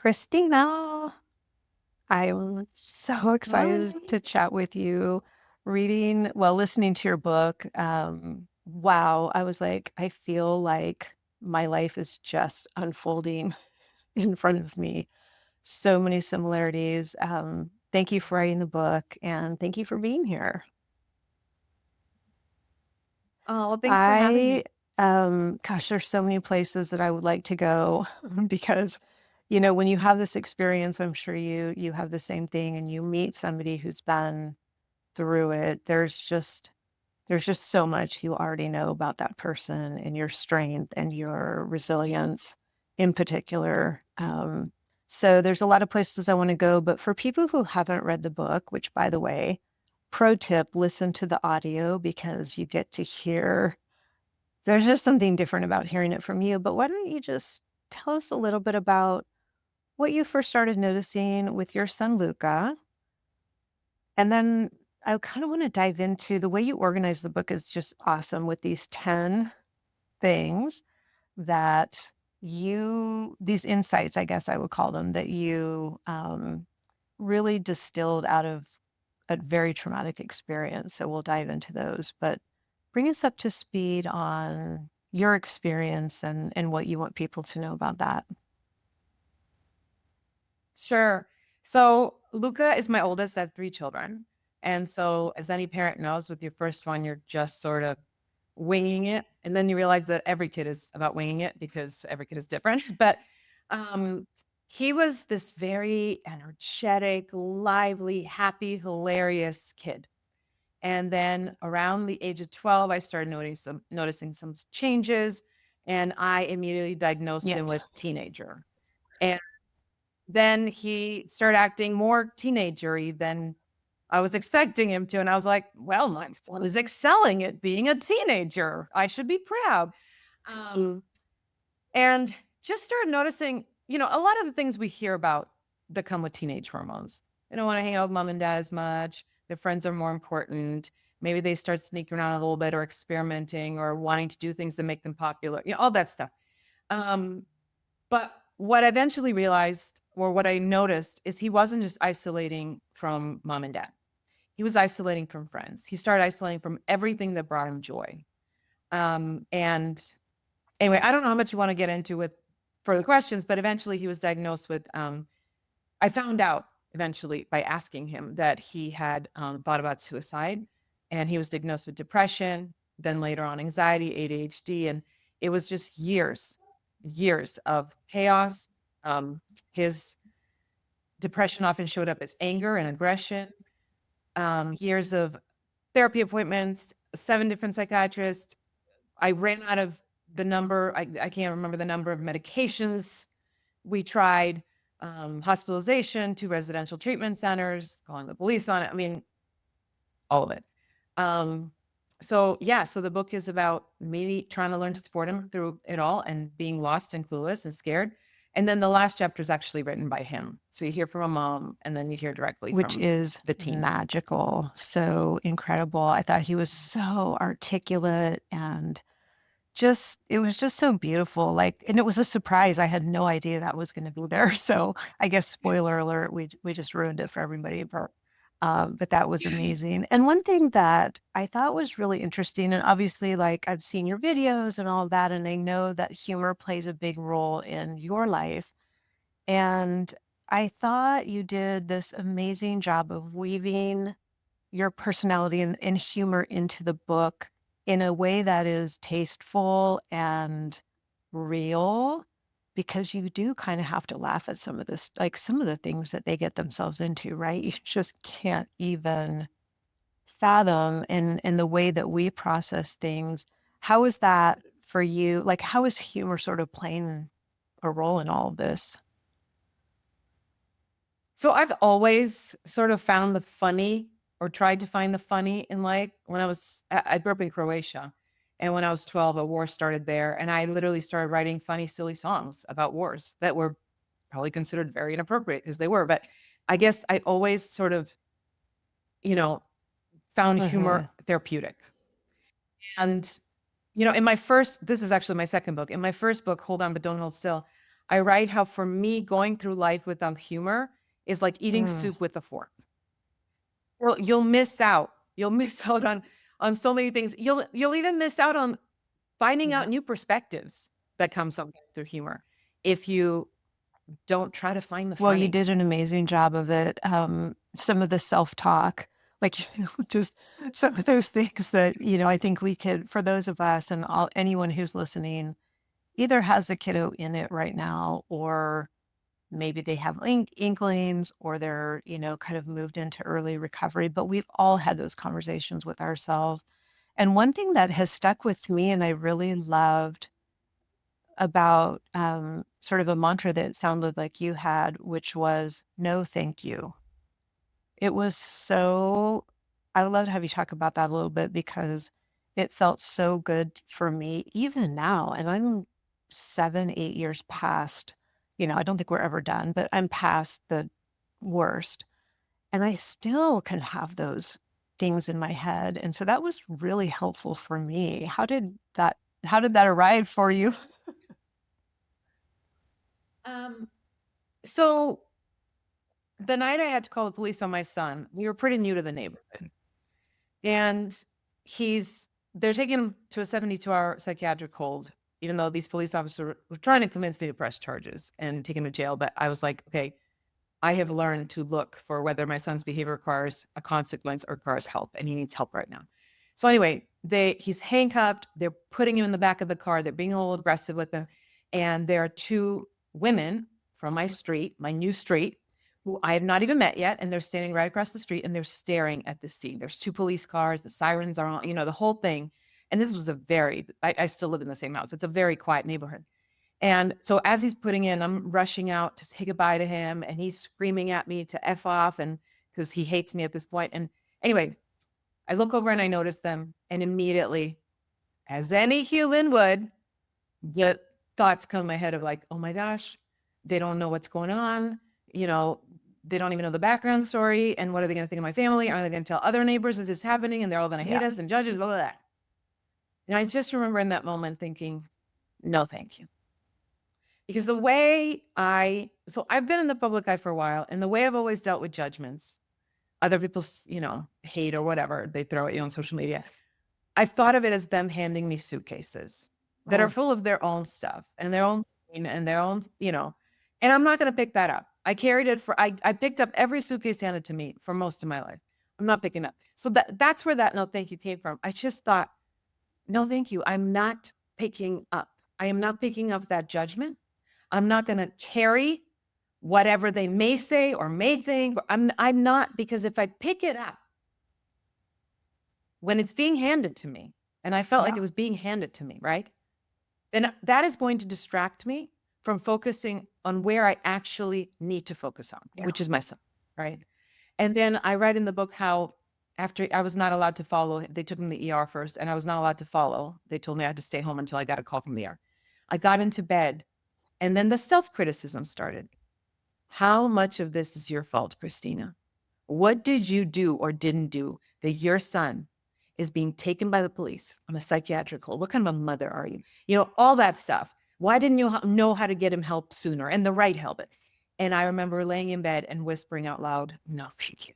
Kristina. I'm so excited Hi. to chat with you. Listening to your book, wow, I was like, I feel like my life is just unfolding in front of me. So many similarities. Thank you for writing the book and thank you for being here. Oh, well, thanks for having I, me. gosh, there's so many places that I would like to go because, when you have this experience, I'm sure you have the same thing and you meet somebody who's been through it. There's just so much you already know about that person and your strength and your resilience in particular. So there's a lot of places I want to go, but for people who haven't read the book, which by the way, pro tip, listen to the audio because you get to hear there's just something different about hearing it from you, but why don't you just tell us a little bit about what you first started noticing with your son, Luca? And then I kind of want to dive into the way you organize the book is just awesome with these 10 things that these insights, I guess I would call them, that you really distilled out of a very traumatic experience. So we'll dive into those, but bring us up to speed on your experience and what you want people to know about that. Sure. So Luca is my oldest. I have 3 children. And so, as any parent knows, with your first one, you're just sort of winging it. And then you realize that every kid is about winging it because every kid is different. But um, he was this very energetic, lively, happy, hilarious kid. And then around the age of 12, I started noticing some changes, and I immediately diagnosed him with Yes. teenager. And then he started acting more teenager-y than I was expecting him to. And I was like, well, my son is excelling at being a teenager. I should be proud. Um, and just started noticing, a lot of the things we hear about that come with teenage hormones. They don't want to hang out with mom and dad as much. Their friends are more important. Maybe they start sneaking around a little bit or experimenting or wanting to do things that make them popular, all that stuff. Um, but what I eventually realized, or what I noticed, is he wasn't just isolating from mom and dad. He was isolating from friends. He started isolating from everything that brought him joy. And anyway, I don't know how much you want to get into with further questions, but eventually he was diagnosed with. I found out eventually by asking him that he had thought about suicide, and he was diagnosed with depression. Then later on, anxiety, ADHD, and it was just years of chaos. His depression often showed up as anger and aggression. Years of therapy appointments, 7 different psychiatrists. I ran out of the number. I can't remember the number of medications we tried. Hospitalization, 2 residential treatment centers, calling the police on it. I mean, all of it. Um, so the book is about me trying to learn to support him through it all and being lost and clueless and scared. And then the last chapter is actually written by him. So you hear from a mom and then you hear directly Which from is the teen. magical, so incredible. I thought he was so articulate and it was just so beautiful, like and it was a surprise, I had no idea that was gonna be there, so I guess spoiler alert, we just ruined it for everybody, but that was amazing, and one thing that I thought was really interesting, and obviously, like, I've seen your videos and all of that, and I know that humor plays a big role in your life, and I thought you did this amazing job of weaving your personality and humor into the book in a way that is tasteful and real because you do kind of have to laugh at some of this, like some of the things that they get themselves into, right? You just can't even fathom in the way that we process things. How is that for you? Like, how is humor sort of playing a role in all of this? So I've always sort of found the funny or tried to find the funny in life. I grew up in Croatia. And when I was 12, a war started there. And I literally started writing funny, silly songs about wars that were probably considered very inappropriate because they were. But I guess I always sort of, you know, found Mhm. humor therapeutic. And, this is actually my second book. In my first book, Hold On, But Don't Hold Still, I write how for me, going through life without humor is like eating Mm. soup with a fork. Well, you'll miss out. You'll miss out on so many things. You'll even miss out on finding out Yeah. new perspectives that come sometimes through humor if you don't try to find the Well, you funny. did an amazing job of it. Some of the self-talk, like, just some of those things that, I think we could, for those of us and anyone who's listening, either has a kiddo in it right now, or maybe they have inklings, or they're, kind of moved into early recovery, but we've all had those conversations with ourselves. And one thing that has stuck with me and I really loved about sort of a mantra that sounded like you had, which was no, thank you. It was so, I love to have you talk about that a little bit because it felt so good for me, even now. And I'm 7, 8 years past, I don't think we're ever done, but I'm past the worst. And I still can have those things in my head. And so that was really helpful for me. How did that arrive for you? Um, so the night I had to call the police on my son, we were pretty new to the neighborhood. And they're taking him to a 72-hour psychiatric hold, even though these police officers were trying to convince me to press charges and take him to jail. But I was like, okay, I have learned to look for whether my son's behavior requires a consequence or requires help, and he needs help right now. So anyway, he's handcuffed. They're putting him in the back of the car. They're being a little aggressive with him. And there are two women from my street, my new street, who I have not even met yet. And they're standing right across the street and they're staring at the scene. There's two police cars. The sirens are on, the whole thing. And this was I still live in the same house. It's a very quiet neighborhood. And so as he's putting in, I'm rushing out to say goodbye to him, and he's screaming at me to F off, and because he hates me at this point. And anyway, I look over and I notice them, and immediately, as any human would, the thoughts come in my head of like, oh my gosh, they don't know what's going on. You know, they don't even know the background story. And what are they going to think of my family? Are they going to tell other neighbors is this happening? And they're all going to hate Yeah. us and judge us, blah, blah, blah. And I just remember in that moment thinking, no, thank you. Because so I've been in the public eye for a while, and the way I've always dealt with judgments, other people's, hate or whatever they throw at you on social media, I've thought of it as them handing me suitcases that are Oh, full of their own stuff and their own pain and their own, and I'm not going to pick that up. I carried it I picked up every suitcase handed to me for most of my life. I'm not picking up. So that's where that no thank you came from. I just thought, no, thank you. I'm not picking up. I am not picking up that judgment. I'm not going to carry whatever they may say or may think. I'm not, because if I pick it up when it's being handed to me, and I felt like yeah. it was being handed to me, right? Then that is going to distract me from focusing on where I actually need to focus on, Yeah. which is myself, right? And then I write in the book how after I was not allowed to follow, they took me to the ER first, and I was not allowed to follow. They told me I had to stay home until I got a call from the ER. I got into bed, and then the self-criticism started. How much of this is your fault, Kristina? What did you do or didn't do that your son is being taken by the police on a psychiatric hold? What kind of a mother are you? All that stuff. Why didn't you know how to get him help sooner and the right help? And I remember laying in bed and whispering out loud, no, thank you,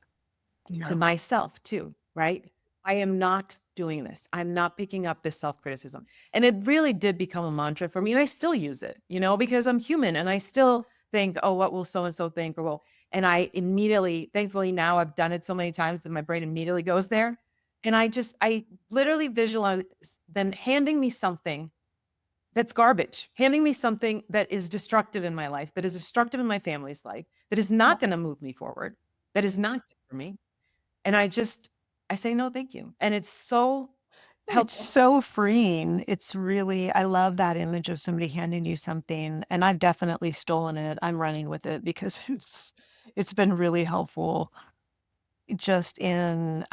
to No. myself too, right? I am not doing this. I'm not picking up this self-criticism. And it really did become a mantra for me. And I still use it, because I'm human and I still think, oh, what will so-and-so think? And I immediately, thankfully now I've done it so many times that my brain immediately goes there. And I literally visualize them handing me something that's garbage, handing me something that is destructive in my life, that is destructive in my family's life, that is Yeah. not going to move me forward, that is not good for me. And I say, "No, thank you." And it's so It's helpful. so freeing. It's really, I love that image of somebody handing you something, and I've definitely stolen it. I'm running with it because it's been really helpful just in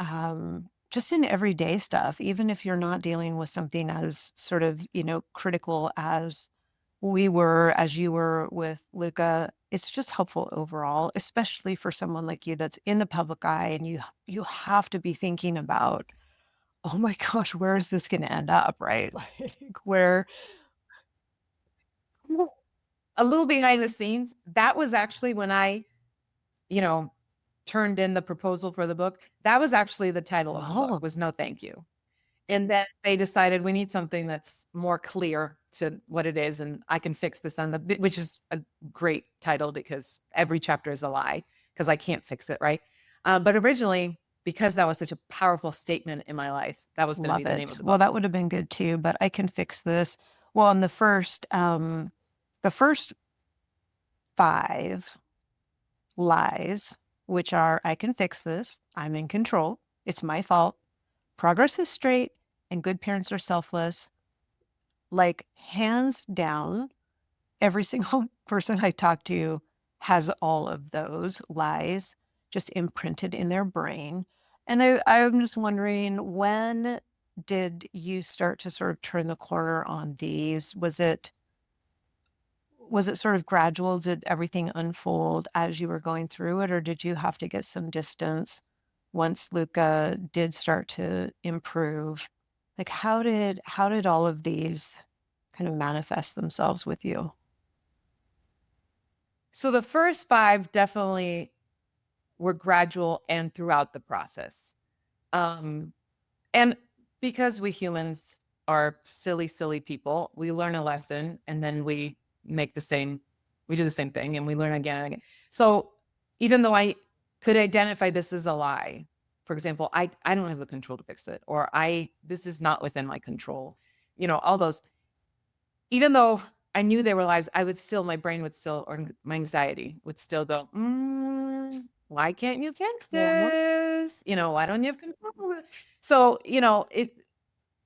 everyday stuff, even if you're not dealing with something as sort of, critical as as you were with Luca. It's just helpful overall, especially for someone like you that's in the public eye and you have to be thinking about, oh my gosh, where is this gonna end up, right? Like, where a little behind the scenes, that was actually when I, you know, turned in the proposal for the book. That was actually the title of the book, Oh, was No Thank You. And then they decided we need something that's more clear to what it is, and I can fix this on the, which is a great title because every chapter is a lie because I can't fix it, right? But originally, because that was such a powerful statement in my life, that was going to be love the name of it. the Well, book. that would have been good too, but I can fix this. Well, in the first 5 lies, which are I can fix this, I'm in control, it's my fault, progress is straight, and good parents are selfless. Like, hands down, every single person I talk to has all of those lies just imprinted in their brain. And I'm just wondering, when did you start to sort of turn the corner on these? Was it sort of gradual? Did everything unfold as you were going through it, or did you have to get some distance once Luca did start to improve? Like, how did all of these kind of manifest themselves with you? So the first 5 definitely were gradual and throughout the process. Um, and because we humans are silly, silly people, we learn a lesson and then we do the same thing and we learn again and again. So even though I could identify this as a lie, for example, I don't have the control to fix it, or this is not within my control, all those, even though I knew they were lies, my brain would still, or my anxiety would still go, why can't you fix Yeah. this? Why don't you have control over it? So,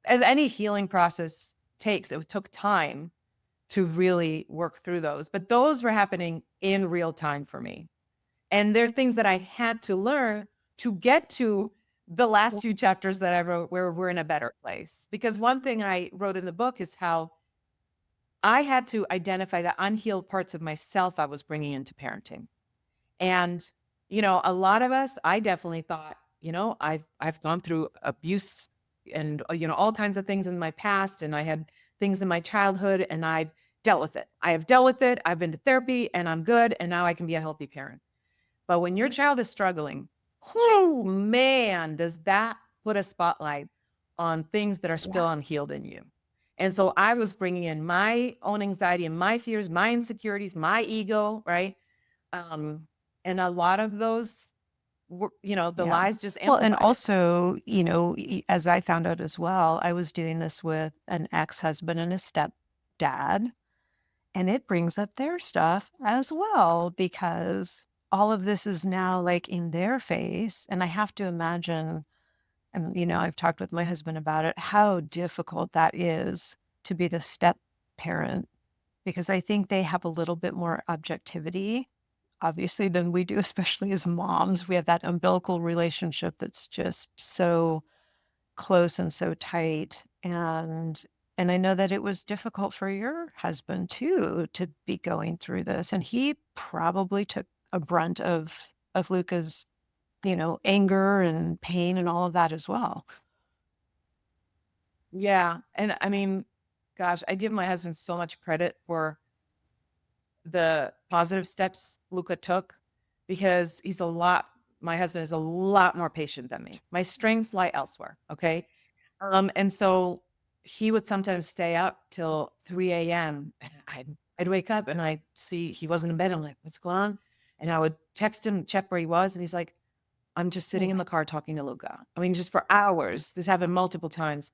as any healing process takes, it took time to really work through those. But those were happening in real time for me. And they're things that I had to learn to get to the last few chapters that I wrote where we're in a better place. Because one thing I wrote in the book is how I had to identify the unhealed parts of myself I was bringing into parenting. And, a lot of us, I definitely thought, I've gone through abuse and, all kinds of things in my past. And I had things in my childhood and I've dealt with it. I have dealt with it. I've been to therapy and I'm good. And now I can be a healthy parent. But when your child is struggling, oh man, does that put a spotlight on things that are Yeah. still unhealed in you. And so I was bringing in my own anxiety and my fears, my insecurities, my ego, right? Um, and a lot of those were, the Yeah. lies just Well, and amplified it. also, as I found out as well, I was doing this with an ex-husband and a stepdad, and it brings up their stuff as well because all of this is now like in their face. And I have to imagine, and I've talked with my husband about it, how difficult that is to be the step parent because I think they have a little bit more objectivity, obviously, than we do, especially as moms. We have that umbilical relationship that's just so close and so tight. And I know that it was difficult for your husband too to be going through this. And he probably took a brunt of Luca's, anger and pain and all of that as well. Yeah. And I mean, gosh, I give my husband so much credit for the positive steps Luca took because my husband is a lot more patient than me. My strengths lie elsewhere. Okay. And so he would sometimes stay up till 3 a.m. and I'd wake up and I see he wasn't in bed. I'm like, what's going on? And I would text him, check where he was. And he's like, I'm just sitting in Yeah. the car talking to Luca. I mean, just for hours. This happened multiple times.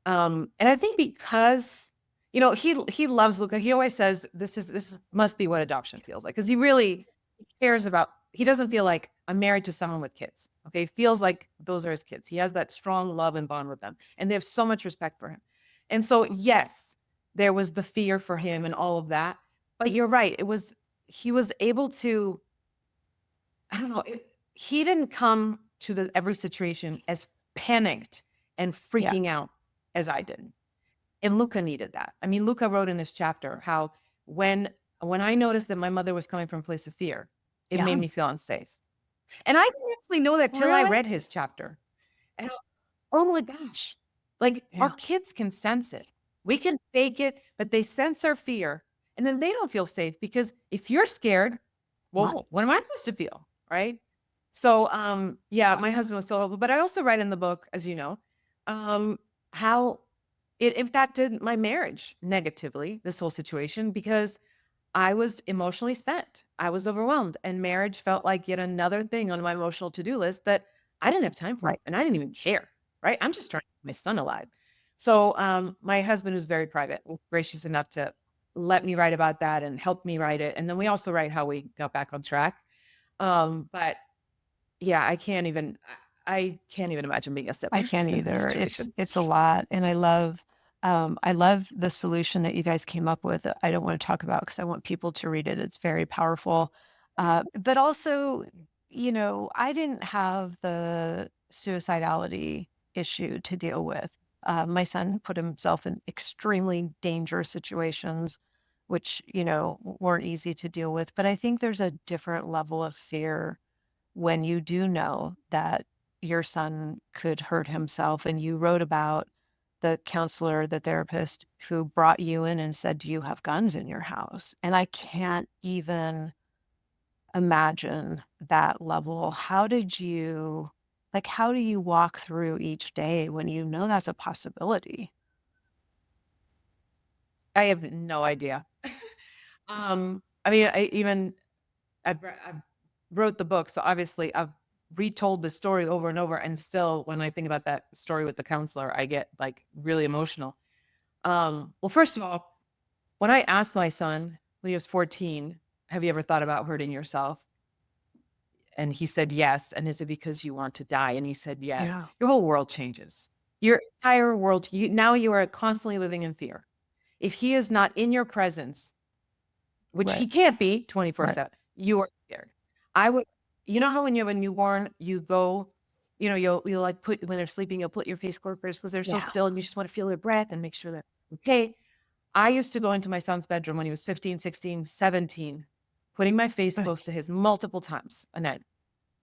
And I think because, he loves Luca. He always says this must be what adoption feels like. Because he cares about, he doesn't feel like I'm married to someone with kids. Okay. He feels like those are his kids. He has that strong love and bond with them. And they have so much respect for him. And so, yes, there was the fear for him and all of that. But you're right. He was able to, I don't know, he didn't come to every situation as panicked and Yeah. freaking out as I did. And Luca needed that. I mean, Luca wrote in his chapter how when I noticed that my mother was coming from a place of fear, it made Yeah. me feel unsafe. And I didn't actually know that till I Really? read his chapter. And oh my gosh, like our Yeah. kids can sense it. We can fake it, but they sense our fear And then they don't feel safe because if you're scared, well, what am I supposed to feel? Right. So, yeah, my husband was so helpful, but I also write in the book, as you know, how it impacted my marriage negatively, this whole situation, because I was emotionally spent. I was overwhelmed, and marriage felt like yet another thing on my emotional to-do list that I didn't have time for, Right. and I didn't even care, right? I'm just trying to keep my son alive. So, my husband, who's very private, was gracious enough to let me write about that and help me write it. And then we also write how we got back on track. But yeah, I can't even imagine being a I stepparent can't in this either. situation. It's a lot, and I love the solution that you guys came up with. I don't want to talk about because I want people to read it. It's very powerful, but also, I didn't have the suicidality issue to deal with. My son put himself in extremely dangerous situations, which weren't easy to deal with. But I think there's a different level of fear when you do know that your son could hurt himself. And you wrote about the counselor, the therapist who brought you in and said, "Do you have guns in your house?" And I can't even imagine that level. How do you walk through each day when you know that's a possibility? I have no idea. I mean, I wrote the book, so obviously I've retold the story over and over, and still, when I think about that story with the counselor, I get like really emotional. Well, first of all, when I asked my son when he was 14, "Have you ever thought about hurting yourself?" And he said, "Yes." And is it because you want to die? And he said, "Yes." Yeah. Your whole world changes. Your entire world. Now you are constantly living in fear. If he is not in your presence, which Right. he can't be Right. 24/7, you are scared. I would, you know how when you have a newborn, you go, you'll like put, when they're sleeping, you'll put your face close theirs because they're so Yeah. still and you just want to feel their breath and make sure they're okay. I used to go into my son's bedroom when he was 15, 16, 17, putting my face Ugh. close to his multiple times a night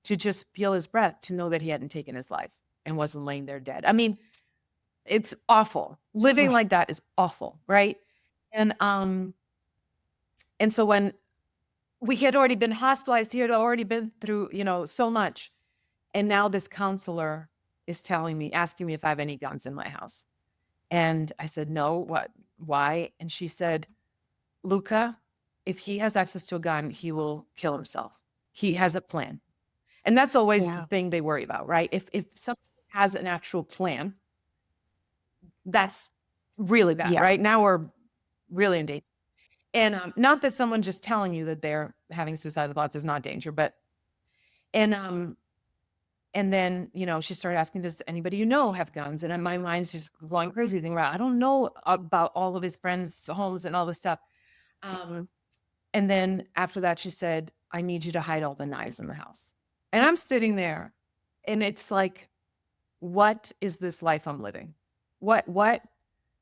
to just feel his breath, to know that he hadn't taken his life and wasn't laying there dead. I mean, it's awful. Living Ugh. like that is awful, right? And and so when we had already been hospitalized, he had already been through, so much. And now this counselor is telling me, asking me if I have any guns in my house. And I said, "No, what? Why?" And she said, "Luca, if he has access to a gun, he will kill himself. He has a plan." And that's always the Yeah. thing they worry about, right? If someone has an actual plan, that's really bad, Yeah. right? Now we're really in danger. And not that someone just telling you that they're having suicidal thoughts is not danger, but and and then, she started asking, "Does anybody you know have guns?" And then my mind's just going crazy thinking about, I don't know about all of his friends' homes and all this stuff. Um, and then after that, she said, "I need you to hide all the knives in the house." And I'm sitting there and it's like, what is this life I'm living? What?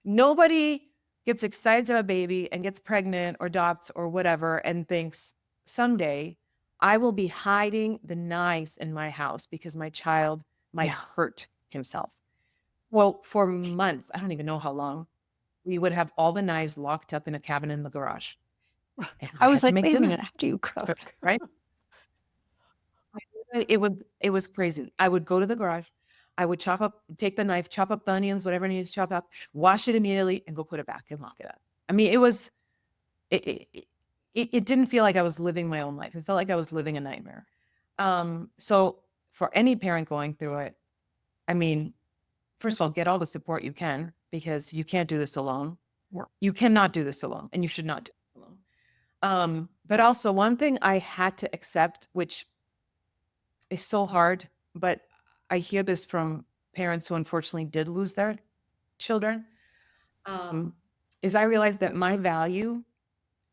Nobody gets excited to have a baby and gets pregnant or adopts or whatever and thinks someday I will be hiding the knives in my house because my child might Yeah. hurt himself. Well, for months, I don't even know how long, we would have all the knives locked up in a cabinet in the garage. And I I was had to like, make "Wait a dinner, minute, how do you cook?" right? It was crazy. I would go to the garage. I would take the knife, chop up the onions, whatever needs to chop up, wash it immediately, and go put it back and lock it up. I mean, it it didn't feel like I was living my own life. It felt like I was living a nightmare. So for any parent going through it, I mean, first of all, get all the support you can because you can't do this alone. Yeah. You cannot do this alone, and you should not do this alone. But also one thing I had to accept, which is so hard, but I hear this from parents who unfortunately did lose their children, um, is I realized that my value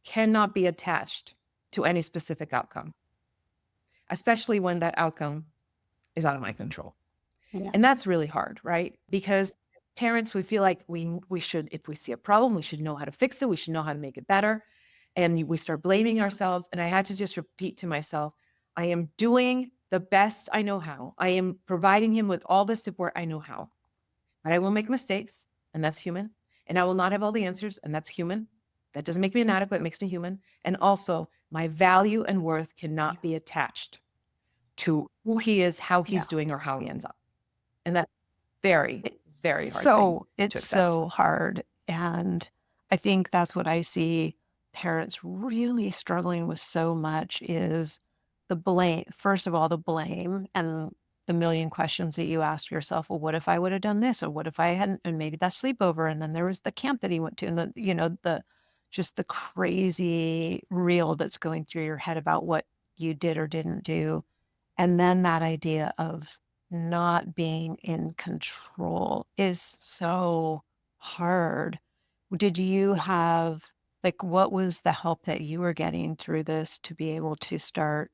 cannot be attached to any specific outcome, especially when that outcome is out of my control. Yeah. And that's really hard, right? Because parents, we feel like we should, if we see a problem, we should know how to fix it. We should know how to make it better. And we start blaming ourselves. And I had to just repeat to myself, I am doing the best I know how. I am providing him with all the support I know how. But I will make mistakes, and that's human. And I will not have all the answers, and that's human. That doesn't make me inadequate. It makes me human. And also, my value and worth cannot be attached to who he is, how Yeah. he's doing, or how he ends up. And that's very, very hard thing It's to accept. so hard. And I think that's what I see parents really struggling with so much is the blame. First of all, the blame and the million questions that you ask yourself. Well, what if I would have done this? Or what if I hadn't? And maybe that sleepover. And then there was the camp that he went to, and the just the crazy reel that's going through your head about what you did or didn't do. And then that idea of not being in control is so hard. Did you have like, what was the help that you were getting through this to be able to start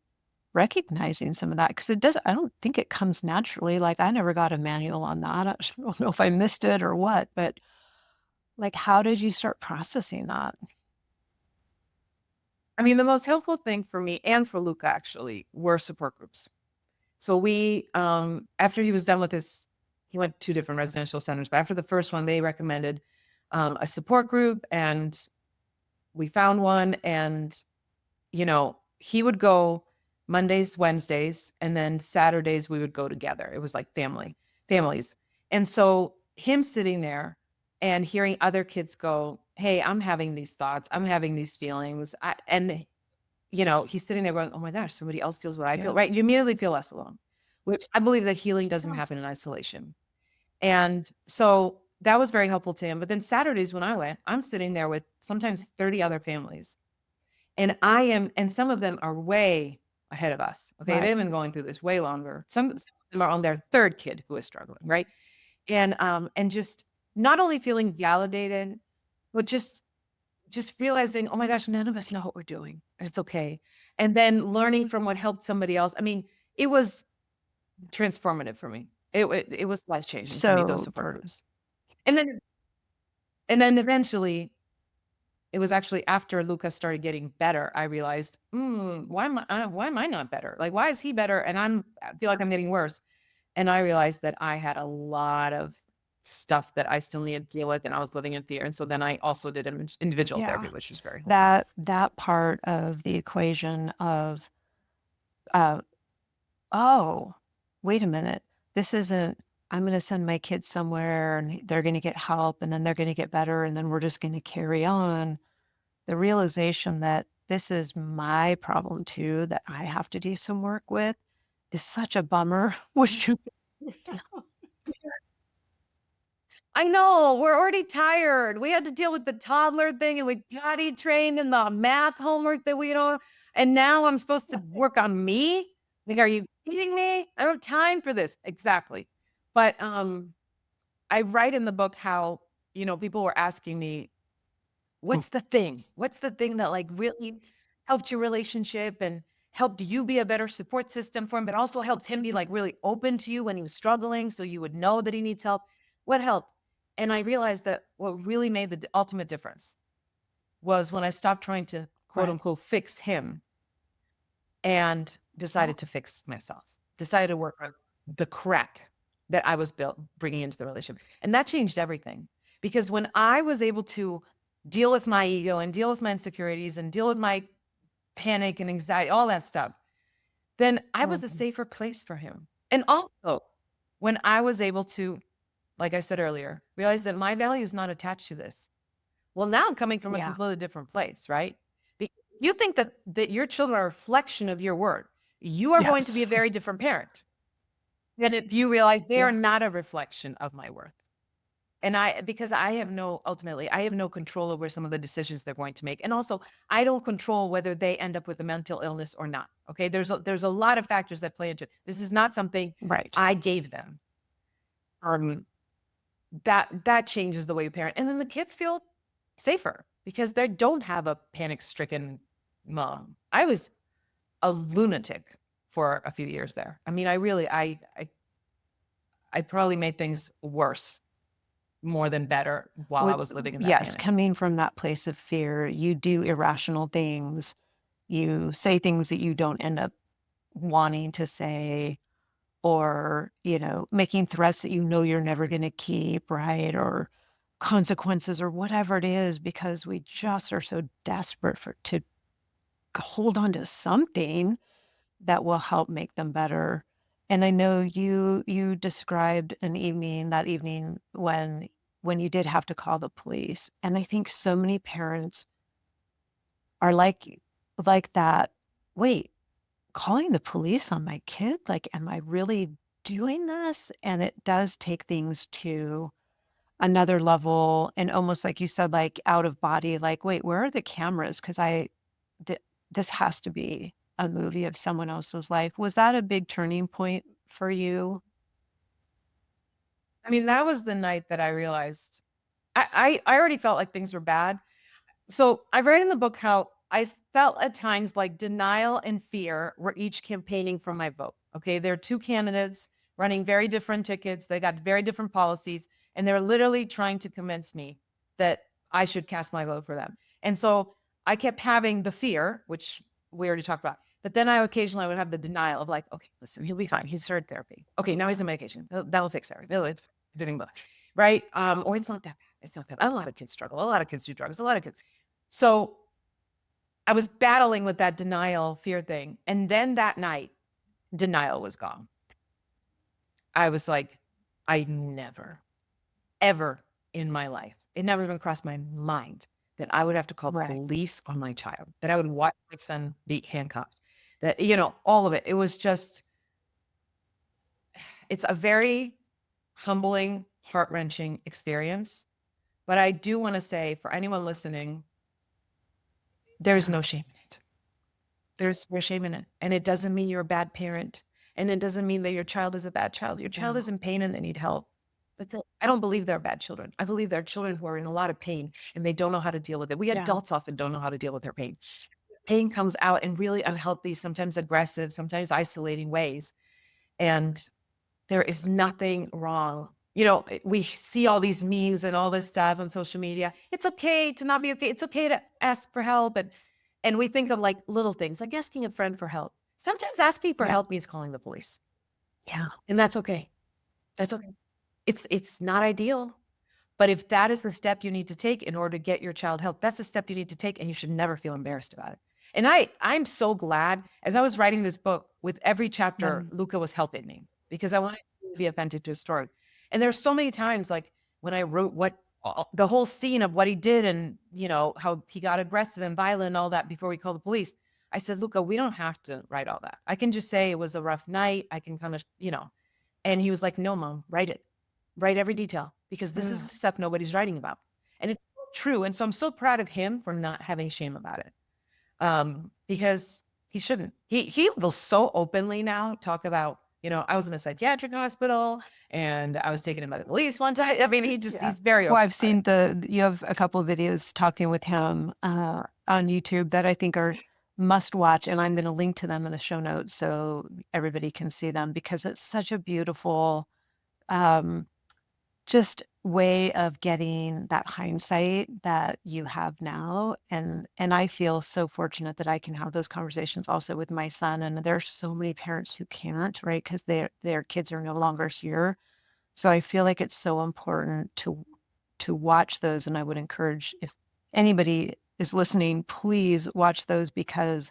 recognizing some of that? Because I don't think it comes naturally. Like, I never got a manual on that. I don't know if I missed it or what, but like, how did you start processing that? I mean, the most helpful thing for me and for Luca actually were support groups. So we, after he was done with his, he went to 2 different residential centers, but after the first one, they recommended a support group, and we found one. And he would go Mondays, Wednesdays, and then Saturdays we would go together. It was like families. And so him sitting there and hearing other kids go, "Hey, I'm having these thoughts. I'm having these feelings." He's sitting there going, "Oh my gosh, somebody else feels what I feel," Yeah. right? You immediately feel less alone, which I believe that healing doesn't Yeah. happen in isolation. And so that was very helpful to him. But then Saturdays when I went, I'm sitting there with sometimes 30 other families. And some of them are way ahead of us. Okay. Right. They've been going through this way longer. Some of them are on their third kid who is struggling. Right. And just not only feeling validated, but just realizing, oh my gosh, none of us know what we're doing. And it's okay. And then learning from what helped somebody else. I mean, it was transformative for me. It was life changing for me, those So support important. groups. And then eventually, it was actually after Lucas started getting better, I realized, why am I not better? Like, why is he better? And I feel like I'm getting worse. And I realized that I had a lot of stuff that I still needed to deal with, and I was living in fear. And so then I also did individual Yeah. therapy, which was very helpful. That part of the equation of, uh, oh, wait a minute. This isn't, I'm going to send my kids somewhere and they're going to get help and then they're going to get better and then we're just going to carry on. The realization that this is my problem too, that I have to do some work with is such a bummer. Would you? I know, we're already tired. We had to deal with the toddler thing, and we potty trained in the math homework that we don't, and now I'm supposed to work on me? Like, are you kidding me? I don't have time for this. Exactly. But, I write in the book how, people were asking me, "What's the thing? What's the thing that, like, really helped your relationship and helped you be a better support system for him, but also helped him be, like, really open to you when he was struggling so you would know that he needs help? What helped?" And I realized that what really made the ultimate difference was when I stopped trying to, quote, Right. unquote, "fix him" and Yeah. decided to fix myself, decided to work on the crack that I was bringing into the relationship. And that changed everything, because when I was able to deal with my ego and deal with my insecurities and deal with my panic and anxiety, all that stuff, then I was a Mhm. safer place for him. And also, when I was able to, like I said earlier, realize that my value is not attached to this. Well, now I'm coming from a Yeah. completely different place, right? You think that your children are a reflection of your word. You are going to be Yes. a very different parent than if you realize they are Yeah. not a reflection of my worth. And because ultimately, I have no control over some of the decisions they're going to make. And also, I don't control whether they end up with a mental illness or not. Okay. There's a lot of factors that play into it. This is not something Right. I gave them. Um, that changes the way you parent. And then the kids feel safer because they don't have a panic-stricken mom. I was a lunatic for a few years there. I mean, I probably made things worse more than better while I With was living in that yes, panic. coming from that place of fear, you do irrational things. You say things that you don't end up wanting to say, or, making threats that you know you're never gonna keep, right? Or consequences or whatever it is, because we just are so desperate to hold on to something that will help make them better. And I know you described that evening when you did have to call the police. And I think so many parents are like that. Wait, calling the police on my kid? Like, am I really doing this? And it does take things to another level, and almost like you said, like out of body, like, wait, where are the cameras? Because this has to be a movie of someone else's life. Was that a big turning point for you? I mean, that was the night that I realized I already felt like things were bad. So I read in the book how I felt at times like denial and fear were each campaigning for my vote. Okay. There are two candidates running very different tickets. They got very different policies, and they're literally trying to convince me that I should cast my vote for them. And so I kept having the fear, which we already talked about. But then I occasionally would have the denial of like, okay, listen, he'll be fine. He's started therapy. Okay, now he's on medication. That'll fix everything. It's doing good, right? Or it's not that bad. It's not that bad. A lot of kids struggle. A lot of kids do drugs. A lot of kids. So I was battling with that denial fear thing. And then that night, denial was gone. I was like, I never, ever in my life, it never even crossed my mind that I would have to call the Right. police on my child, that I would watch my son be handcuffed, that, all of it. It was just, it's a very humbling, heart wrenching experience. But I do want to say for anyone listening, there's no shame in it. There's no shame in it. And it doesn't mean you're a bad parent. And it doesn't mean that your child is a bad child. Your child is in pain and they need help. That's it. I don't believe they're bad children. I believe they're children who are in a lot of pain and they don't know how to deal with it. We adults often don't know how to deal with their pain. Pain comes out in really unhealthy, sometimes aggressive, sometimes isolating ways. And there is nothing wrong. We see all these memes and all this stuff on social media. It's okay to not be okay. It's okay to ask for help. And we think of like little things, like asking a friend for help. Sometimes asking for help means calling the police. Yeah. And that's okay. That's okay. It's not ideal. But if that is the step you need to take in order to get your child help, that's the step you need to take, and you should never feel embarrassed about it. And I'm so glad, as I was writing this book, with every chapter, Luca was helping me because I wanted to be authentic to his story. And there's so many times, like when I wrote the whole scene of what he did and, how he got aggressive and violent and all that before we called the police, I said, Luca, we don't have to write all that. I can just say it was a rough night. I can kind of, and he was like, no, Mom, write it. Write every detail, because this is stuff nobody's writing about. And it's true. And so I'm so proud of him for not having shame about it. Because he shouldn't. He will so openly now talk about, I was in a psychiatric hospital and I was taken in by the police one time. I mean, he's very Well, open I've seen you have a couple of videos talking with him on YouTube that I think are must watch, and I'm going to link to them in the show notes so everybody can see them, because it's such a beautiful just way of getting that hindsight that you have now. And I feel so fortunate that I can have those conversations also with my son. And there's so many parents who can't, right? Because their kids are no longer here. So I feel like it's so important to watch those. And I would encourage, if anybody is listening, please watch those, because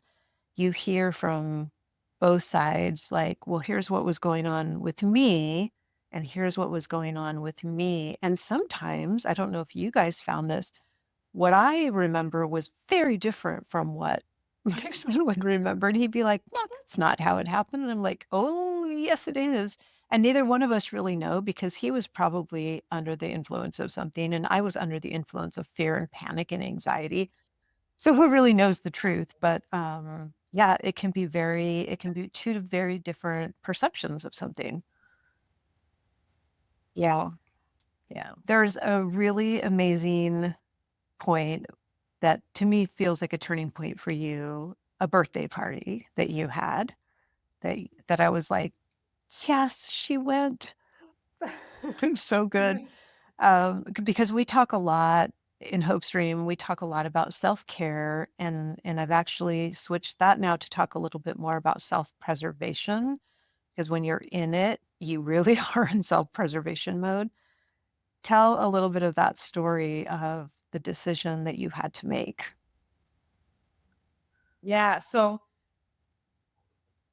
you hear from both sides, like, well, here's what was going on with me, and here's what was going on with me. And sometimes, I don't know if you guys found this, what I remember was very different from what my son would remember. And he'd be like, no, that's not how it happened. And I'm like, oh, yes, it is. And neither one of us really know, because he was probably under the influence of something, and I was under the influence of fear and panic and anxiety. So who really knows the truth? But yeah, it can be two very different perceptions of something. Yeah. Yeah. There's a really amazing point that to me feels like a turning point for you, a birthday party that you had that I was like, yes, she went. So good. Because we talk a lot in Hope Stream, we talk a lot about self-care, and I've actually switched that now to talk a little bit more about self-preservation, because when you're in it, you really are in self-preservation mode. Tell a little bit of that story of the decision that you had to make. Yeah. So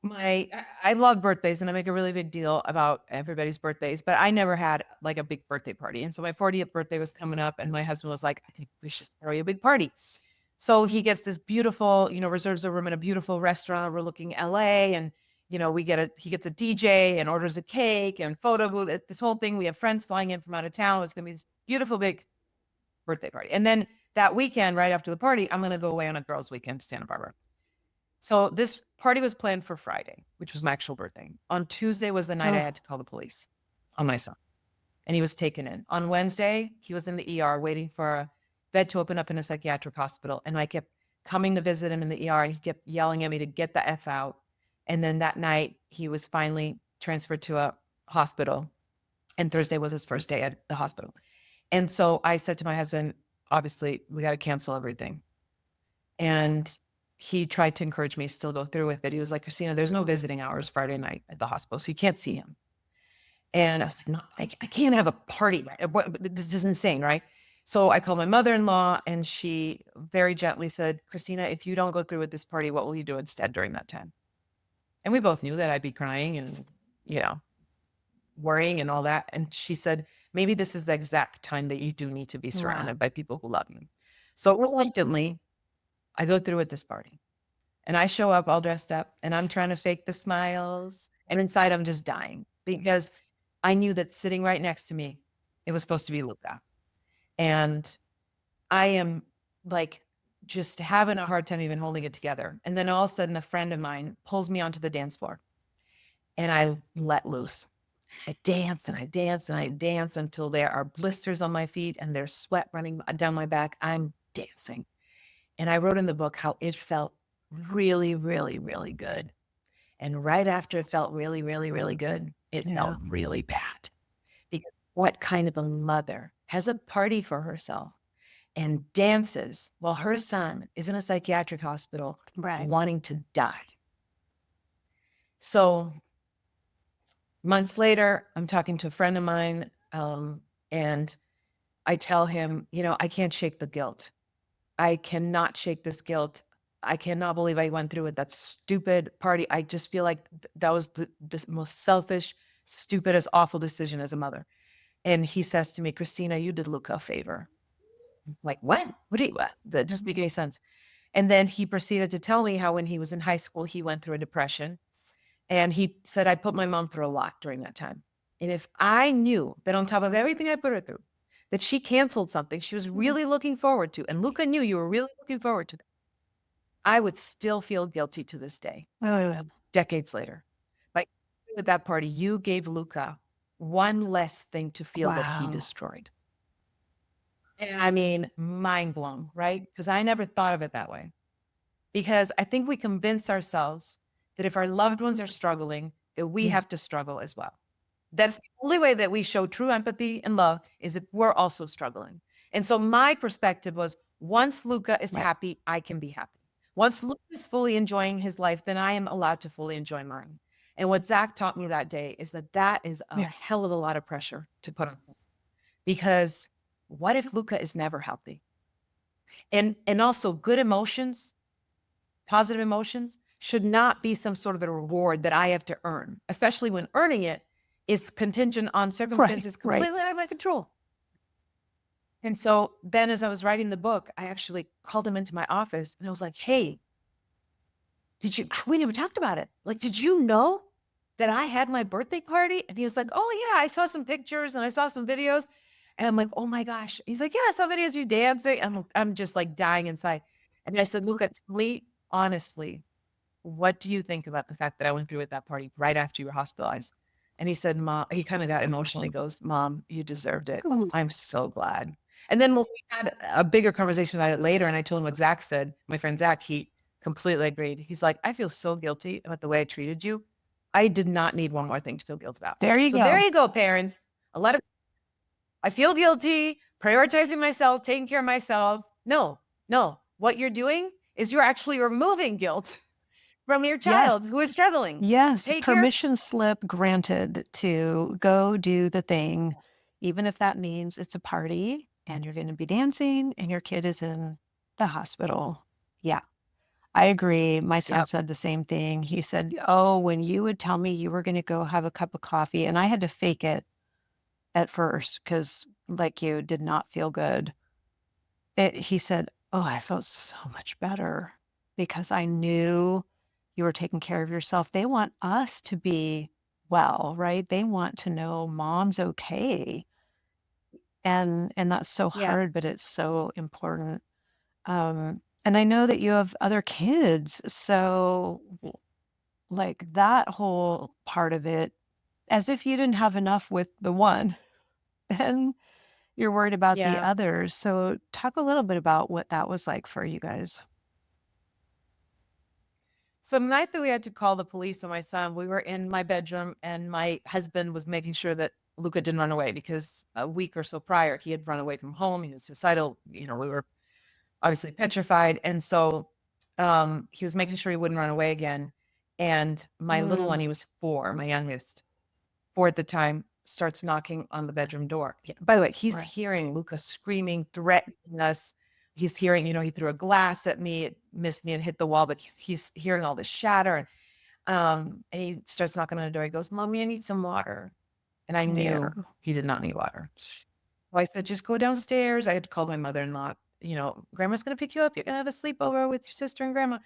I love birthdays and I make a really big deal about everybody's birthdays, but I never had like a big birthday party. And so my 40th birthday was coming up and my husband was like, I think we should throw you a big party. So he gets this beautiful, reserves a room in a beautiful restaurant overlooking LA. And, he gets a DJ and orders a cake and photo booth, this whole thing. We have friends flying in from out of town. It's going to be this beautiful big birthday party. And then that weekend, right after the party, I'm going to go away on a girls' weekend to Santa Barbara. So this party was planned for Friday, which was my actual birthday. On Tuesday was the night I had to call the police on my son, and he was taken in. On Wednesday, he was in the ER waiting for a bed to open up in a psychiatric hospital, and I kept coming to visit him in the ER. He kept yelling at me to get the F out. And then that night, he was finally transferred to a hospital, and Thursday was his first day at the hospital. And so I said to my husband, obviously, we got to cancel everything. And he tried to encourage me to still go through with it. He was like, Kristina, there's no visiting hours Friday night at the hospital, so you can't see him. And I was like, no, I can't have a party. This is insane, right? So I called my mother-in-law and she very gently said, Kristina, if you don't go through with this party, what will you do instead during that time? And we both knew that I'd be crying and, worrying and all that. And she said, maybe this is the exact time that you do need to be surrounded by people who love you. So reluctantly, I go through with this party and I show up all dressed up and I'm trying to fake the smiles. And inside I'm just dying because I knew that sitting right next to me, it was supposed to be Luca. And I am like just having a hard time even holding it together. And then all of a sudden a friend of mine pulls me onto the dance floor and I let loose. I dance and I dance and I dance until there are blisters on my feet and there's sweat running down my back. I'm dancing. And I wrote in the book how it felt really, really, really good. And right after it felt really, really, really good, it felt really bad. Because what kind of a mother has a party for herself and dances while her son is in a psychiatric hospital wanting to die? So months later, I'm talking to a friend of mine, and I tell him, I can't shake the guilt. I cannot shake this guilt. I cannot believe I went through with that stupid party. I just feel like that was the most selfish, stupidest, awful decision as a mother. And he says to me, Kristina, you did Luca a favor. I'm like, what? That doesn't make any sense. And then he proceeded to tell me how when he was in high school, he went through a depression. And he said, I put my mom through a lot during that time. And if I knew that on top of everything I put her through, that she canceled something she was really looking forward to, and Luca knew you were really looking forward to that, I would still feel guilty to this day, decades later. Like at that party, you gave Luca one less thing to feel that he destroyed. And I mean, mind blown, right? Because I never thought of it that way. Because I think we convince ourselves that if our loved ones are struggling, that we have to struggle as well. That's the only way that we show true empathy and love is if we're also struggling. And so my perspective was once Luca is happy, I can be happy. Once Luca is fully enjoying his life, then I am allowed to fully enjoy mine. And what Zach taught me that day is that is a hell of a lot of pressure to put on someone. Because what if Luca is never healthy? And also good emotions, positive emotions, should not be some sort of a reward that I have to earn, especially when earning it is contingent on circumstances completely out of my control. And so then as I was writing the book, I actually called him into my office and I was like, hey, we never talked about it. Like, did you know that I had my birthday party? And he was like, oh yeah, I saw some pictures and I saw some videos. And I'm like, oh my gosh. He's like, yeah, I saw videos of you dancing. I'm just like dying inside. And I said, Luca, tell me honestly, what do you think about the fact that I went through at that party right after you were hospitalized? And he said, Mom, he kind of got emotional. He goes, Mom, you deserved it. I'm so glad. And then when we had a bigger conversation about it later, and I told him what Zach said, my friend Zach, he completely agreed. He's like, I feel so guilty about the way I treated you. I did not need one more thing to feel guilt about. There you go. There you go, parents. I feel guilty, prioritizing myself, taking care of myself. No. What you're doing is you're actually removing guilt from your child who is struggling. Yes, permission slip granted to go do the thing. even if that means it's a party and you're going to be dancing and your kid is in the hospital. Yeah, I agree. My son Yep. said the same thing. He said, "Oh, when you would tell me you were going to go have a cup of coffee," and I had to fake it at first because, like you, did not feel good. He said, "Oh, I felt so much better because I knew you were taking care of yourself." They want us to be well, right? They want to know mom's okay. And that's so Yeah. hard, but it's so important. And I know that you have other kids, so like that whole part of it, as if you didn't have enough with the one, and you're worried about the Yeah. others. So talk a little bit about what that was like for you guys. So the night that we had to call the police on my son, we were in my bedroom and my husband was making sure that Luca didn't run away because a week or so prior he had run away from home. He was suicidal. We were obviously petrified. And so he was making sure he wouldn't run away again. And my little one, Mm, he was 4, my youngest, 4 at the time, starts knocking on the bedroom door. By the way, he's right. hearing Luca screaming, threatening us. He's hearing, he threw a glass at me. It missed me and hit the wall, but he's hearing all this shatter. And he starts knocking on the door. He goes, "Mommy, I need some water." And I Yeah. knew he did not need water. So I said, "Just go downstairs." I had called my mother-in-law, "Grandma's going to pick you up. You're going to have a sleepover with your sister and grandma."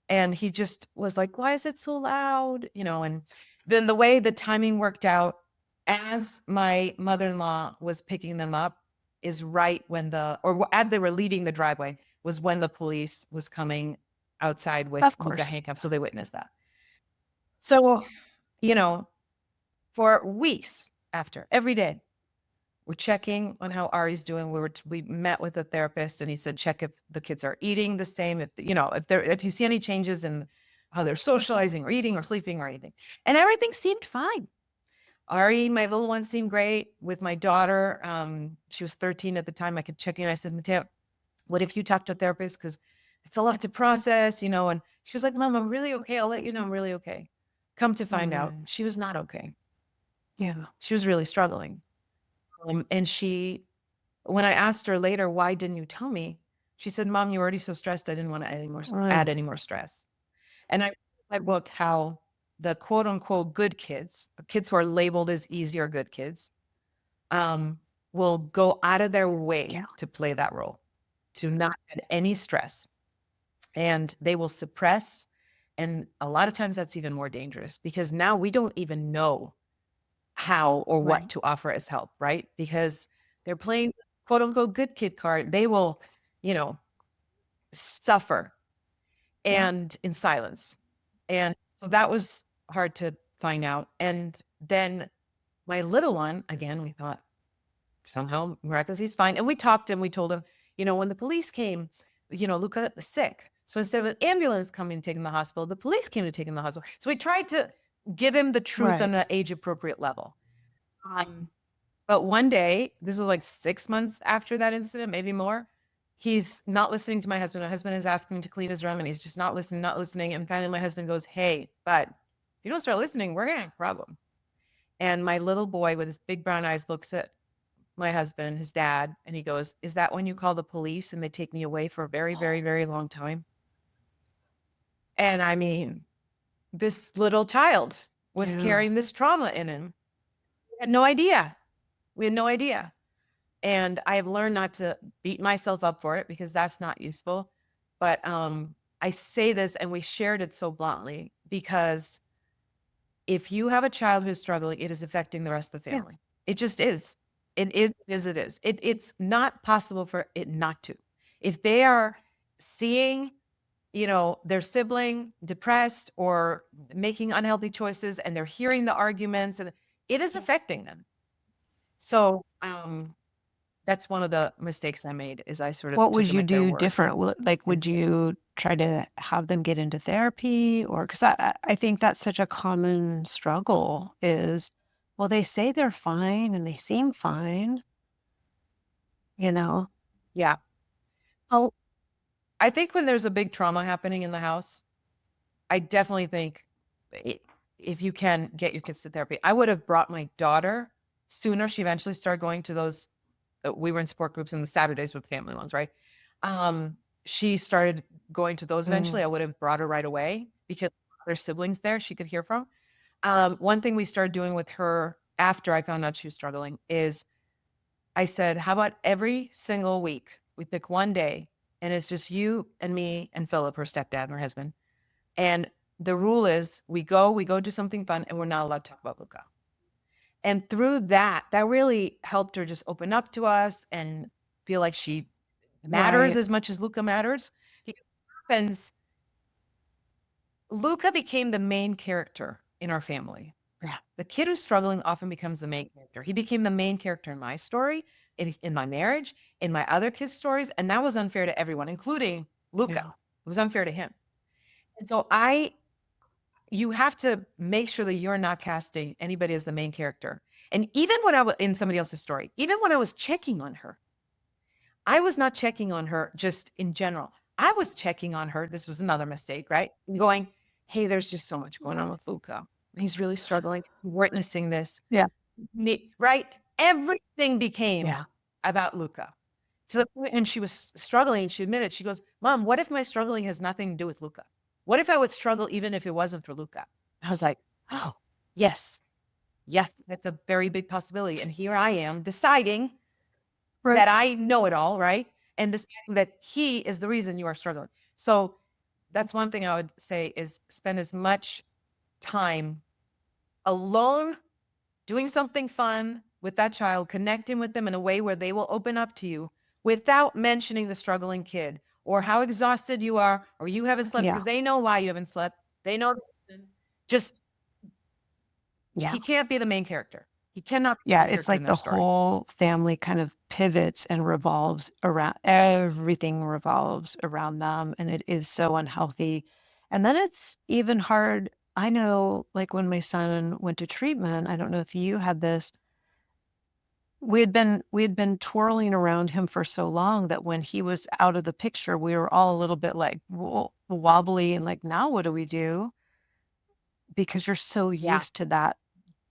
And he just was like, "Why is it so loud?" And then the way the timing worked out as my mother-in-law was picking them up is right when as they were leaving the driveway was when the police was coming outside with Of Luca course. handcuffed. So they witnessed that. So, you know, for weeks after, every day, we're checking on how Ari's doing. We met with a therapist, and he said check if the kids are eating the same, if you see any changes in how they're socializing or eating or sleeping or anything, and everything seemed fine. Ari, my little one, seemed great. With my daughter, she was 13 at the time. I could check in. I said, "Mateo, what if you talk to a therapist? Because it's a lot to process, And she was like, "Mom, I'm really okay. I'll let you know I'm really okay." Come to find out, Mm, she was not okay. yeah. She was really struggling. And when I asked her later, "Why didn't you tell me?" She said, "Mom, you were already so stressed. I didn't want to add Right. any more stress." And I read in my book how the quote unquote good kids who are labeled as easy or good kids, um, will go out of their way Yeah. to play that role, to not add any stress. And they will suppress. And a lot of times that's even more dangerous because now we don't even know how or what Right. to offer as help, right? Because they're playing quote unquote good kid card. They will, you know, suffer Yeah. and in silence. And so that was hard to find out. And then my little one, again, we thought somehow miraculously he's fine. And we talked and we told him, when the police came, Luca was sick. So instead of an ambulance coming to take him to the hospital, the police came to take him to the hospital. So we tried to give him the truth Right. on an age appropriate level. But one day, this was like 6 months after that incident, maybe more, he's not listening to my husband. My husband is asking him to clean his room, and he's just not listening, not listening. And finally, my husband goes, "Hey, but if you don't start listening, we're gonna have a problem." And my little boy with his big brown eyes looks at my husband, his dad, and he goes, "Is that when you call the police and they take me away for a very, very, very long time?" And I mean, this little child was Yeah. carrying this trauma in him. We had no idea. We had no idea. And I have learned not to beat myself up for it because that's not useful. But I say this, and we shared it so bluntly because if you have a child who's struggling, it is affecting the rest of the Yeah. family. It just is. It is. It's not possible for it not to. If they are seeing, their sibling depressed or making unhealthy choices, and they're hearing the arguments, and it is Yeah. affecting them. So that's one of the mistakes I made is I sort of What took would them you at their do word. different? Like, And would so, you try to have them get into therapy? Or because I think that's such a common struggle is, well, they say they're fine and they seem fine, you know? yeah. Oh, I think when there's a big trauma happening in the house, I definitely think i- if you can get your kids to therapy, I would have brought my daughter sooner. She eventually started going to those. We were in support groups in the Saturdays with family ones, right? She started going to those eventually. I would have brought her right away because there's siblings there she could hear from. One thing we started doing with her after I found out she was struggling is I said, how about every single week we pick one day and it's just you and me and Philip, her stepdad, her husband. And the rule is we go do something fun and we're not allowed to talk about Luca. And through that really helped her just open up to us and feel like she matters as much as Luca matters. Because what happens, Luca became the main character in our family. Yeah. The kid who's struggling often becomes the main character. He became the main character in my story, in my marriage, in my other kids' stories. And that was unfair to everyone, including Luca. Yeah. It was unfair to him. And so you have to make sure that you're not casting anybody as the main character. And even when I was in somebody else's story, even when I was checking on her, I was not checking on her just in general. I was checking on her. This was another mistake, right? Going, hey, there's just so much going on with Luca. He's really struggling. Witnessing this. Yeah. Right? Everything became Yeah. about Luca. To the point, and she was struggling. She admitted, she goes, Mom, what if my struggling has nothing to do with Luca? What if I would struggle even if it wasn't for Luca? I was like, oh, yes. Yes, that's a very big possibility. And here I am deciding that I know it all, right? And deciding that he is the reason you are struggling. So that's one thing I would say is spend as much time alone doing something fun with that child, connecting with them in a way where they will open up to you without mentioning the struggling kid or how exhausted you are or you haven't slept, because they know why you haven't slept. They know the reason. Just he can't be the main character. He cannot be the main it's character like in the their story. whole family kind of pivots and revolves around, everything revolves around them, and it is so unhealthy. And then it's even hard. I know, like when my son went to treatment, I don't know if you had this, we had been twirling around him for so long that when he was out of the picture, we were all a little bit like wobbly and like, now what do we do? Because you're so used to that,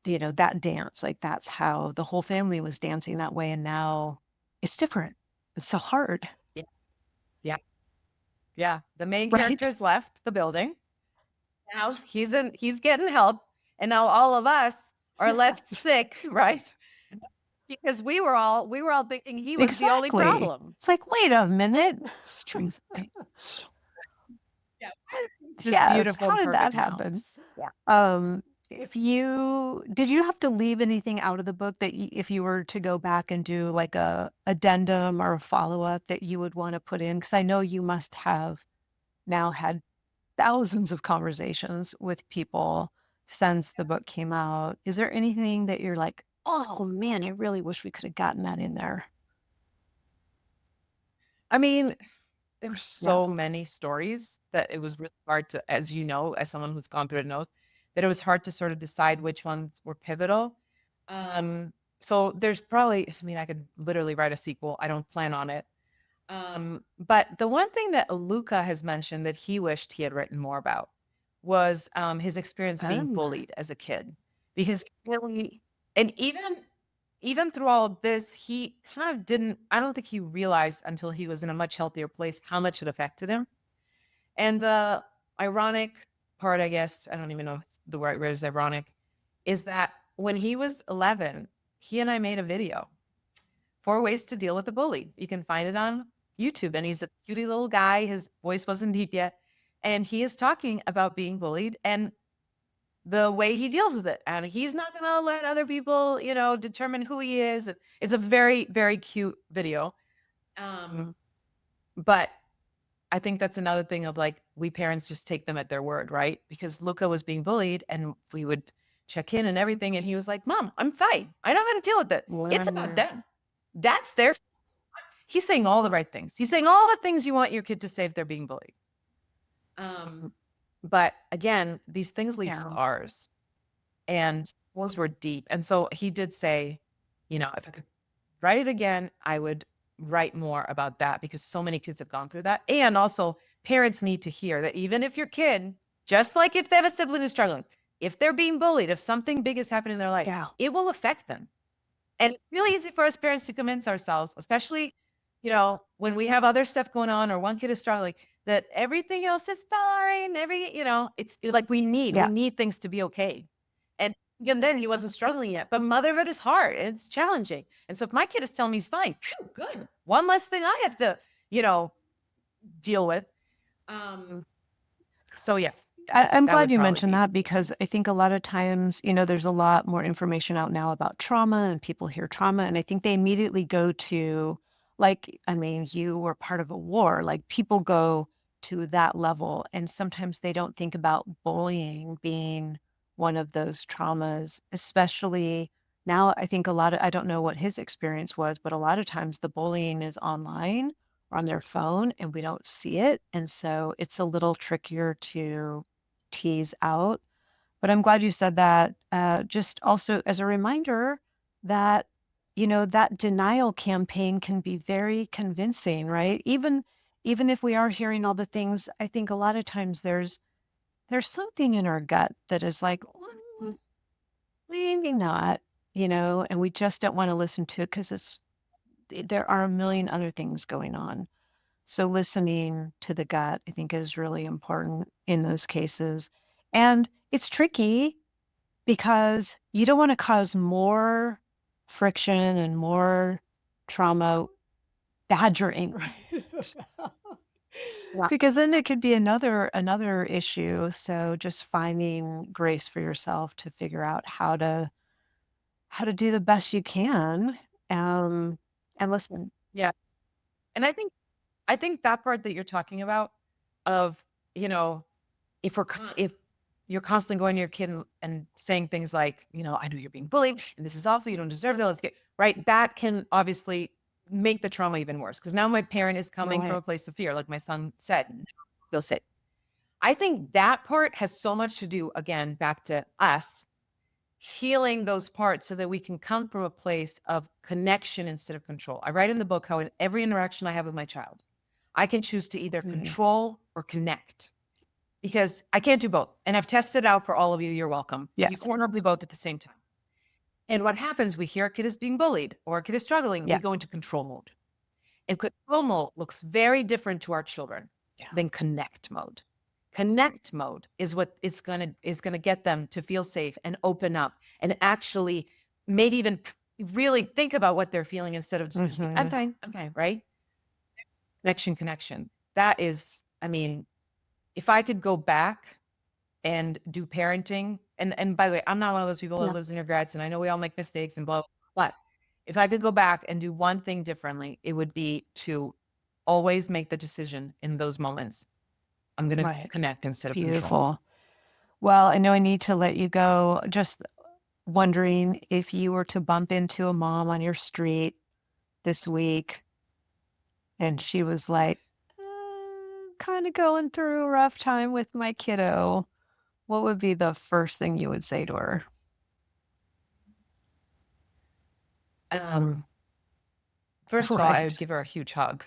that dance. Like that's how the whole family was dancing that way. And now it's different. It's so hard. Yeah. The main Right. character has left the building. Now he's getting help. And now all of us are left sick, right? Because we were all thinking he was the only problem. It's like, wait a minute. Yes. How did that happen? Yeah. Did you have to leave anything out of the book that if you were to go back and do like a addendum or a follow-up that you would want to put in? Because I know you must have now had thousands of conversations with people since the book came out. Is there anything that you're like, oh man, I really wish we could have gotten that in there? I mean, there were so many stories that it was really hard to, as you know, as someone who's gone through it knows, that it was hard to sort of decide which ones were pivotal. So there's probably, I could literally write a sequel. I don't plan on it. But the one thing that Luca has mentioned that he wished he had written more about was his experience being bullied as a kid. Because really, and even through all of this, he kind of didn't, I don't think he realized until he was in a much healthier place how much it affected him. And the ironic part, I guess, I don't even know if the right word is ironic, is that when he was 11, he and I made a video, 4 ways to deal with a bully. You can find it on YouTube, and he's a cutie little guy. His voice wasn't deep yet. And he is talking about being bullied and the way he deals with it. And he's not going to let other people, determine who he is. It's a very, very cute video. But I think that's another thing of like, we parents just take them at their word, right? Because Luca was being bullied and we would check in and everything. And he was like, Mom, I'm fine. I know how to deal with it. It's about them. That's their, he's saying all the right things. He's saying all the things you want your kid to say if they're being bullied. But again, these things leave scars, and those were deep. And so he did say, if I could write it again, I would write more about that, because so many kids have gone through that. And also parents need to hear that even if your kid, just like if they have a sibling who's struggling, if they're being bullied, if something big is happening in their life, it will affect them. And it's really easy for us parents to convince ourselves, especially, when we have other stuff going on or one kid is struggling, that everything else is fine. It's like we Yeah. need things to be okay. And again, then he wasn't struggling yet, but motherhood is hard and it's challenging. And so if my kid is telling me he's fine, phew, good. One less thing I have to, deal with. So yeah, I'm that glad would you probably mentioned be. that because I think a lot of times, there's a lot more information out now about trauma and people hear trauma. And I think they immediately go to, like, I mean, you were part of a war, like people go to that level. And sometimes they don't think about bullying being one of those traumas, especially now. I think I don't know what his experience was, but a lot of times the bullying is online or on their phone and we don't see it. And so it's a little trickier to tease out. But I'm glad you said that. Just also as a reminder that, that denial campaign can be very convincing, right? Even if we are hearing all the things, I think a lot of times there's something in our gut that is like, "Mm, maybe not, and we just don't want to listen to it because there are a million other things going on. So listening to the gut, I think, is really important in those cases. And it's tricky because you don't want to cause more friction and more trauma badgering, right? Yeah. Because then it could be another issue. So just finding grace for yourself to figure out how to do the best you can. Um, and listen. Yeah. And I think that part that you're talking about of, you know, if you're constantly going to your kid and saying things like, I know you're being bullied and this is awful, you don't deserve that. Let's get right. That can obviously make the trauma even worse because now my parent is coming from Right. a place of fear, like my son said, they'll say. I think that part has so much to do, again, back to us healing those parts so that we can come from a place of connection instead of control. I write in the book how in every interaction I have with my child, I can choose to either Mhm. control or connect because I can't do both. And I've tested it out for all of you. You're welcome. You Yes. can't do both at the same time. And what happens, we hear a kid is being bullied or a kid is struggling, we Yeah. go into control mode. And control mode looks very different to our children Yeah. than connect mode. Connect mode is what is gonna get them to feel safe and open up and actually maybe even really think about what they're feeling instead of just I'm Mhm. fine, okay, right? Connection. That is, I mean, if I could go back and do parenting, and by the way, I'm not one of those people that Yeah. lives in regrets, and I know we all make mistakes and blah, but if I could go back and do one thing differently, it would be to always make the decision in those moments. I'm gonna Right. connect instead of control. Beautiful. Well, I know I need to let you go. Just wondering if you were to bump into a mom on your street this week and she was like, kind of going through a rough time with my kiddo, what would be the first thing you would say to her? Um, First of all, I would Right. give her a huge hug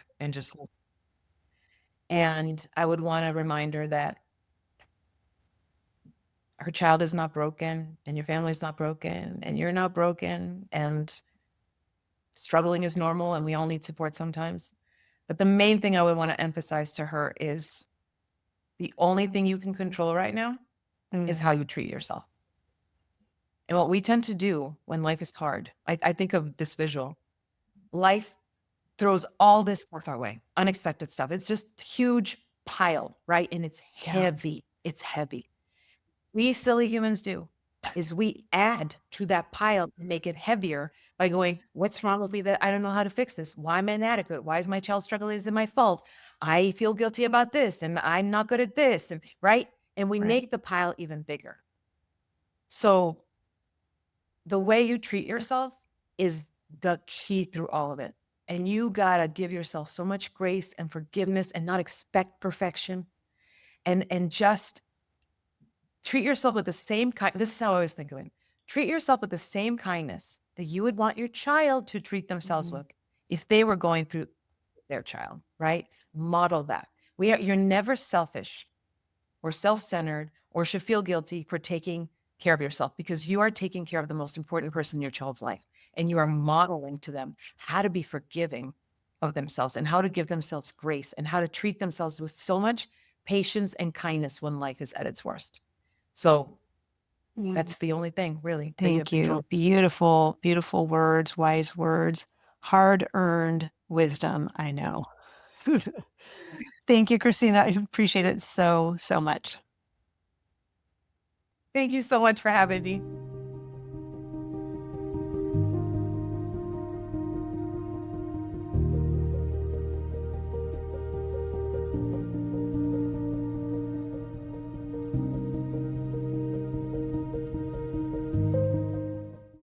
and I would wanna remind her that her child is not broken and your family's not broken and you're not broken and struggling is normal and we all need support sometimes. But the main thing I would want to emphasize to her is the only thing you can control right now is how Mm. you treat yourself. And what we tend to do when life is hard, I think of this visual. Life throws all this stuff our way, unexpected stuff. It's just huge pile, right? And it's Yeah. heavy. It's heavy. We silly humans do is we add to that pile and make it heavier by going, what's wrong with me that I don't know how to fix this? Why am I inadequate? Why is my child struggling? Is it my fault? I feel guilty about this and I'm not good at this. And right. And we Right. make the pile even bigger. So the way you treat yourself is the key through all of it. And you gotta give yourself so much grace and forgiveness and not expect perfection and just treat yourself with the same kind. This is how I always think of it. Treat yourself with the same kindness that you would want your child to treat themselves Mhm. with if they were going through their child, right? Model that. You're never selfish or self-centered or should feel guilty for taking care of yourself, because you are taking care of the most important person in your child's life, and you are modeling to them how to be forgiving of themselves and how to give themselves grace and how to treat themselves with so much patience and kindness when life is at its worst. So that's the only thing really that you have Thank control. you. Beautiful, beautiful words, wise words, hard-earned wisdom, I know. Thank you, Christina. I appreciate it so, so much. Thank you so much for having me.